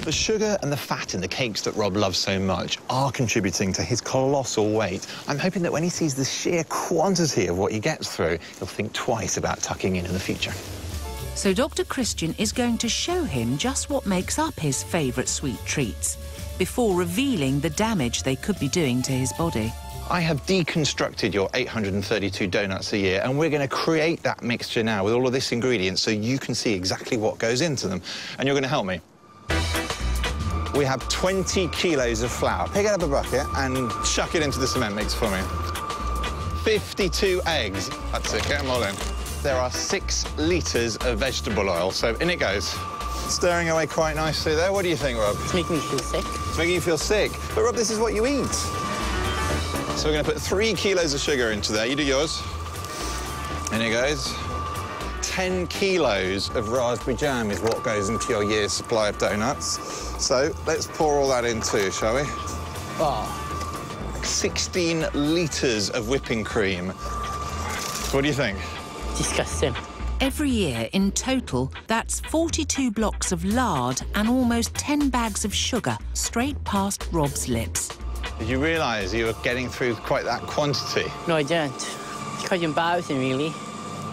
The sugar and the fat in the cakes that Rob loves so much are contributing to his colossal weight. I'm hoping that when he sees the sheer quantity of what he gets through, he'll think twice about tucking in the future. So Dr. Christian is going to show him just what makes up his favourite sweet treats before revealing the damage they could be doing to his body. I have deconstructed your 832 donuts a year, and we're going to create that mixture now with all of this ingredients so you can see exactly what goes into them. And you're going to help me. We have 20 kilos of flour. Pick it up a bucket and chuck it into the cement mix for me. 52 eggs. That's it, get them all in. There are 6 litres of vegetable oil, so in it goes. Stirring away quite nicely there. What do you think, Rob? It's making me feel sick. It's making you feel sick. But, Rob, this is what you eat. So we're going to put 3 kilos of sugar into there. You do yours. In it goes. 10 kilos of raspberry jam is what goes into your year's supply of donuts. So let's pour all that in too, shall we? Oh. 16 litres of whipping cream. What do you think? Disgusting. Every year, in total, that's 42 blocks of lard and almost 10 bags of sugar straight past Rob's lips. Did you realise you were getting through quite that quantity? No, I didn't. It's quite embarrassing, really.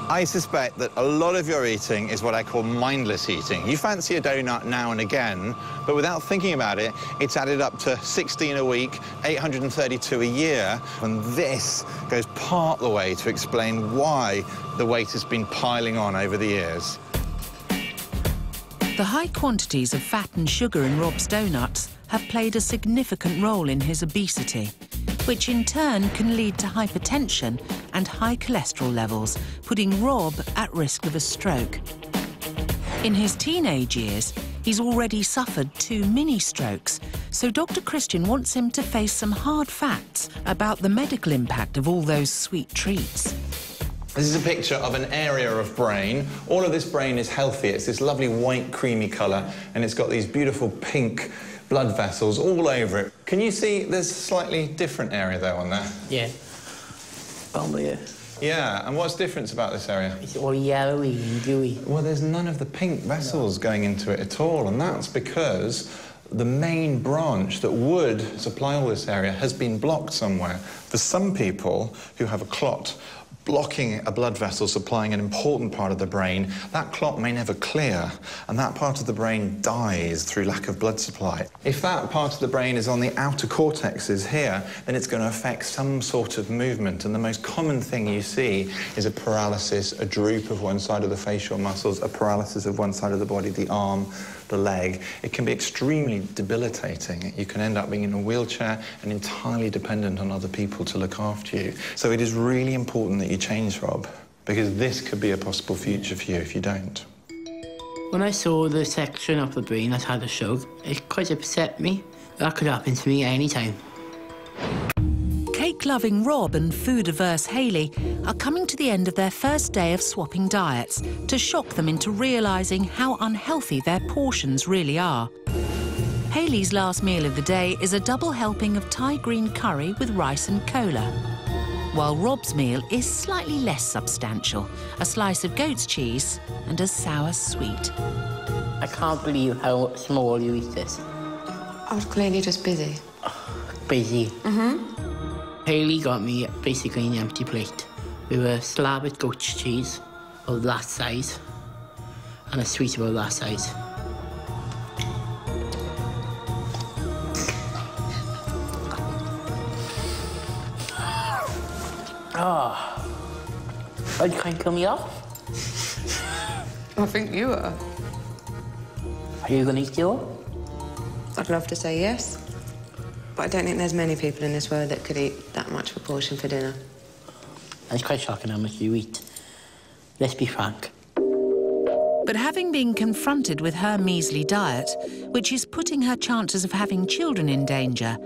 I suspect that a lot of your eating is what I call mindless eating. You fancy a donut now and again, but without thinking about it, it's added up to 16 a week, 832 a year, and this goes part the way to explain why the weight has been piling on over the years. The high quantities of fat and sugar in Rob's donuts have played a significant role in his obesity, which in turn can lead to hypertension and high cholesterol levels, putting Rob at risk of a stroke. In his teenage years, he's already suffered 2 mini-strokes, so Dr. Christian wants him to face some hard facts about the medical impact of all those sweet treats. This is a picture of an area of brain. All of this brain is healthy. It's this lovely white, creamy colour, and it's got these beautiful pink blood vessels all over it. Can you see there's a slightly different area, though, on there? Yeah. Oh, yeah. Yeah, and what's different about this area? It's all yellowy and gooey. Well, there's none of the pink vessels going into it at all, and that's because the main branch that would supply all this area has been blocked somewhere. For some people who have a clot blocking a blood vessel supplying an important part of the brain, that clot may never clear, and that part of the brain dies through lack of blood supply. If that part of the brain is on the outer cortexes here, then it's going to affect some sort of movement, and the most common thing you see is a paralysis, a droop of one side of the facial muscles, a paralysis of one side of the body, the arm, the leg. It can be extremely debilitating. You can end up being in a wheelchair and entirely dependent on other people to look after you. So it is really important that you change, Rob, because this could be a possible future for you if you don't. When I saw the section of the brain that had a stroke, it quite upset me. That could happen to me any time. Cake-loving Rob and food-averse Hayley are coming to the end of their first day of swapping diets to shock them into realising how unhealthy their portions really are. Hayley's last meal of the day is a double helping of Thai green curry with rice and cola, while Rob's meal is slightly less substantial, a slice of goat's cheese and a sour sweet. I can't believe how small you eat this. I was clearly just busy. Busy. Mm-hmm. Hayley got me basically an empty plate with a slab of goat's cheese of that size and a sweet about that size. Oh, are you trying to kill me off? I think you are. Are you going to eat yours? I'd love to say yes, but I don't think there's many people in this world that could eat that much of a portion for dinner. It's quite shocking how much you eat. Let's be frank. But having been confronted with her measly diet, which is putting her chances of having children in danger,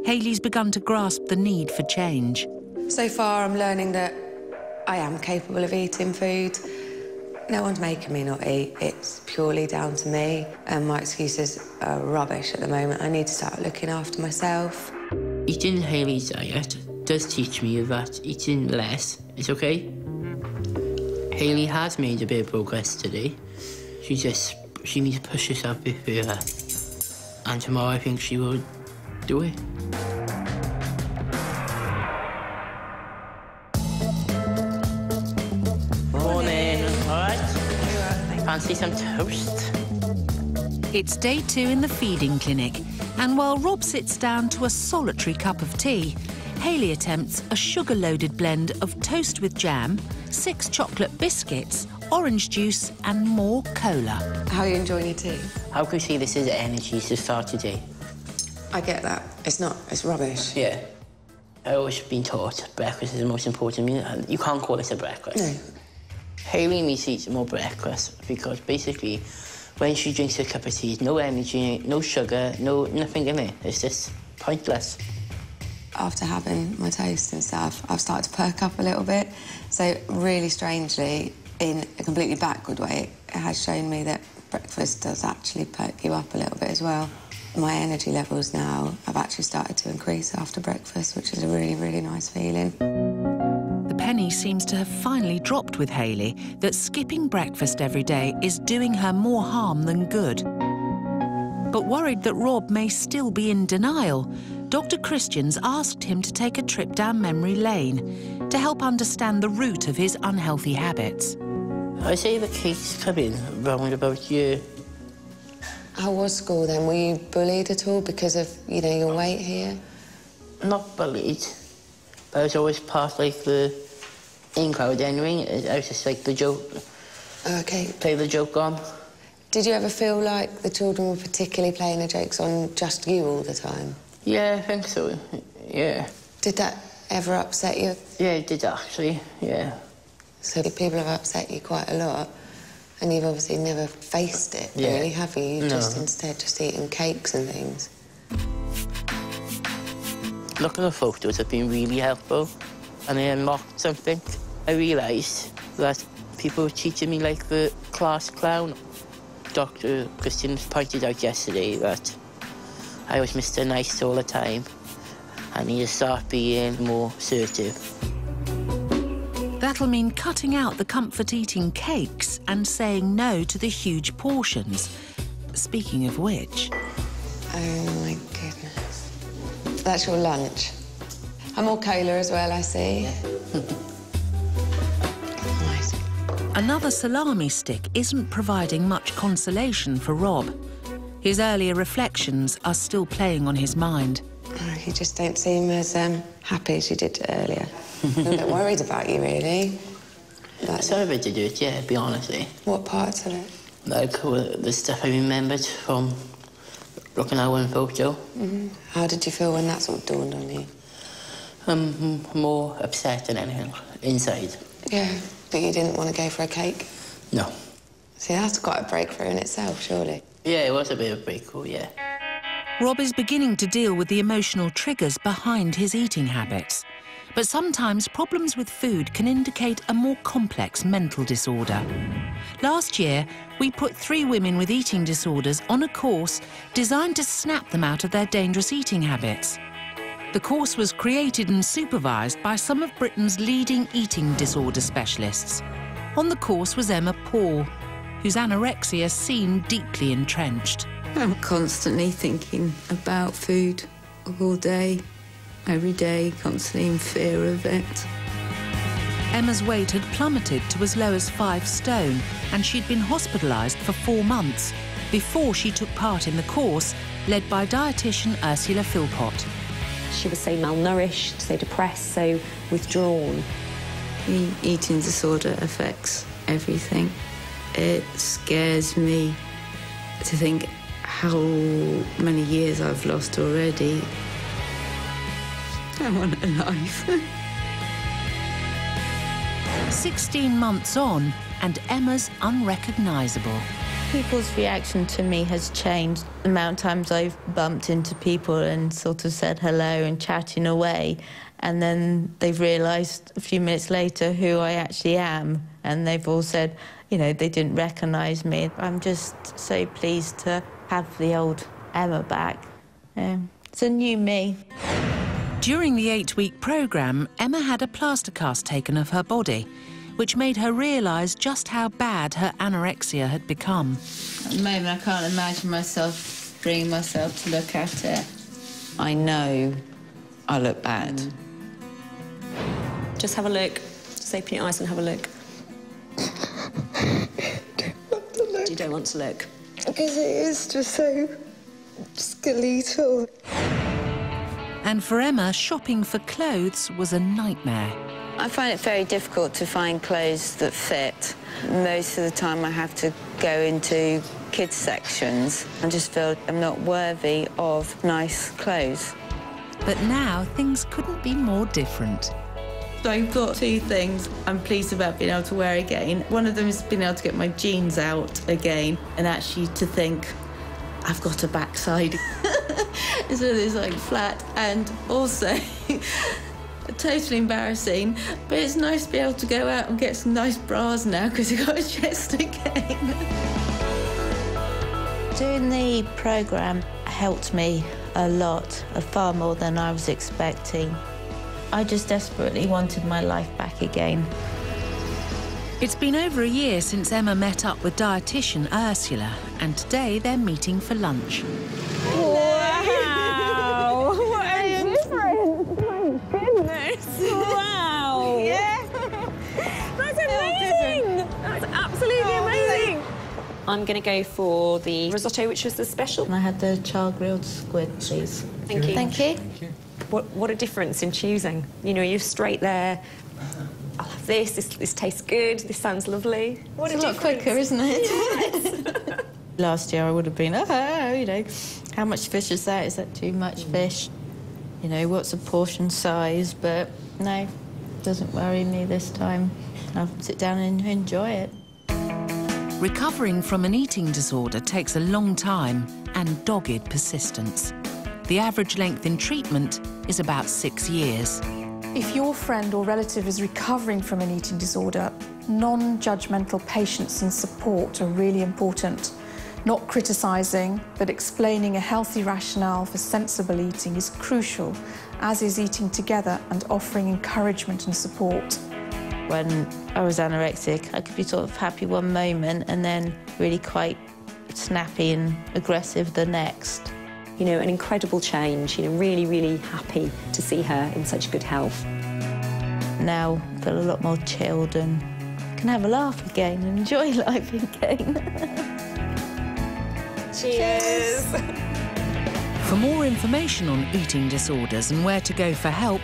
Hayley's begun to grasp the need for change. So far, I'm learning that I am capable of eating food. No one's making me not eat. It's purely down to me, and my excuses are rubbish at the moment. I need to start looking after myself. Eating Hayley's diet does teach me that eating less is okay. Hayley has made a bit of progress today. She needs to push herself a bit further. And tomorrow I think she will do it. Morning. All right? Fancy some toast? It's day 2 in the feeding clinic, and while Rob sits down to a solitary cup of tea, Hayley attempts a sugar-loaded blend of toast with jam, 6 chocolate biscuits, orange juice and more cola. How are you enjoying your tea? How can you see this is energy to start today? I get that. It's not. It's rubbish. Yeah. I've always been taught breakfast is the most important meal, and you can't call this a breakfast. No. Hayley needs to eat more breakfast because basically when she drinks a cup of tea, no energy, no sugar, nothing in it. It's just pointless. After having my toast and stuff, I've started to perk up a little bit. So really strangely, in a completely backward way, it has shown me that breakfast does actually perk you up a little bit as well. My energy levels now have actually started to increase after breakfast, which is a really, really nice feeling. The penny seems to have finally dropped with Hayley that skipping breakfast every day is doing her more harm than good. But worried that Rob may still be in denial, Dr. Christians asked him to take a trip down memory lane to help understand the root of his unhealthy habits. I say the cakes come in round about year. How was school then? Were you bullied at all because of, you know, your weight here? Not bullied, but I was always part like the in crowd anyway. I was just like the joke. Okay. Play the joke on. Did you ever feel like the children were particularly playing the jokes on just you all the time? Yeah, I think so, yeah. Did that ever upset you? Yeah, it did actually, yeah. So people have upset you quite a lot, and you've obviously never faced it, really, have you? You've just instead just eaten cakes and things. Looking at the photos have been really helpful, and I unlocked something. I realised that people were treating me like the class clown. Dr. Christian pointed out yesterday that I was Mr. Nice all the time, and I need to start being more assertive. That'll mean cutting out the comfort-eating cakes and saying no to the huge portions. Speaking of which... Oh, my goodness. That's your lunch. And more cola as well, I see. Nice. Another salami stick isn't providing much consolation for Rob. His earlier reflections are still playing on his mind. Oh, you just don't seem as happy as you did earlier. I'm a bit worried about you, really. Some of it to do it, yeah, to be honest. What parts of it? Like the stuff I remembered from looking at one photo. How did you feel when that sort of dawned on you? More upset than anything, inside. Yeah, but you didn't want to go for a cake? No. See, that's quite a breakthrough in itself, surely. Yeah, it was a bit of a breakthrough, yeah. Rob is beginning to deal with the emotional triggers behind his eating habits. But sometimes problems with food can indicate a more complex mental disorder. Last year, we put 3 women with eating disorders on a course designed to snap them out of their dangerous eating habits. The course was created and supervised by some of Britain's leading eating disorder specialists. On the course was Emma Paul, whose anorexia seemed deeply entrenched. I'm constantly thinking about food all day. Every day, constantly in fear of it. Emma's weight had plummeted to as low as 5 stone, and she'd been hospitalised for 4 months before she took part in the course, led by dietitian Ursula Philpott. She was so malnourished, so depressed, so withdrawn. The eating disorder affects everything. It scares me to think how many years I've lost already. I want a life. 16 months on, and Emma's unrecognisable. People's reaction to me has changed. The amount of times I've bumped into people and sort of said hello and chatting away, and then they've realised a few minutes later who I actually am, and they've all said, you know, they didn't recognise me. I'm just so pleased to have the old Emma back. It's a new me. During the 8-week programme, Emma had a plaster cast taken of her body, which made her realise just how bad her anorexia had become. At the moment, I can't imagine myself bringing myself to look at it. I know I look bad. Just have a look. Just open your eyes and have a look. You don't want to look? Because it is just so skeletal. And for Emma, shopping for clothes was a nightmare. I find it very difficult to find clothes that fit. Most of the time I have to go into kids' sections and just feel I'm not worthy of nice clothes. But now things couldn't be more different. So I've got two things I'm pleased about being able to wear again. One of them is being able to get my jeans out again and actually to think, I've got a backside. So it's like flat, and also totally embarrassing, but it's nice to be able to go out and get some nice bras now because I've got a chest again. Doing the programme helped me a lot, far more than I was expecting. I just desperately wanted my life back again. It's been over a year since Emma met up with dietitian Ursula, and today they're meeting for lunch. Wow! What a difference! My goodness! Wow! Yeah! That's amazing! That's absolutely amazing! I'm going to go for the risotto, which was the special. And I had the char-grilled squid, please. Thank you. Thank you. What a difference in choosing. You know, you're straight there. I'll have this tastes good, this sounds lovely. What It's a lot quicker, isn't it? Yes. Last year I would have been, you know, how much fish is that? Is that too much fish? You know, what's a portion size? But no, it doesn't worry me this time. I'll sit down and enjoy it. Recovering from an eating disorder takes a long time and dogged persistence. The average length in treatment is about 6 years. If your friend or relative is recovering from an eating disorder, non-judgmental patience and support are really important. Not criticising, but explaining a healthy rationale for sensible eating is crucial, as is eating together and offering encouragement and support. When I was anorexic, I could be sort of happy one moment and then really quite snappy and aggressive the next. You know, an incredible change. You know, really, really happy to see her in such good health. Now I feel a lot more chilled and can have a laugh again and enjoy life again. Cheers! For more information on eating disorders and where to go for help,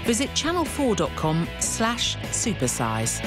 visit channel4.com/supersize.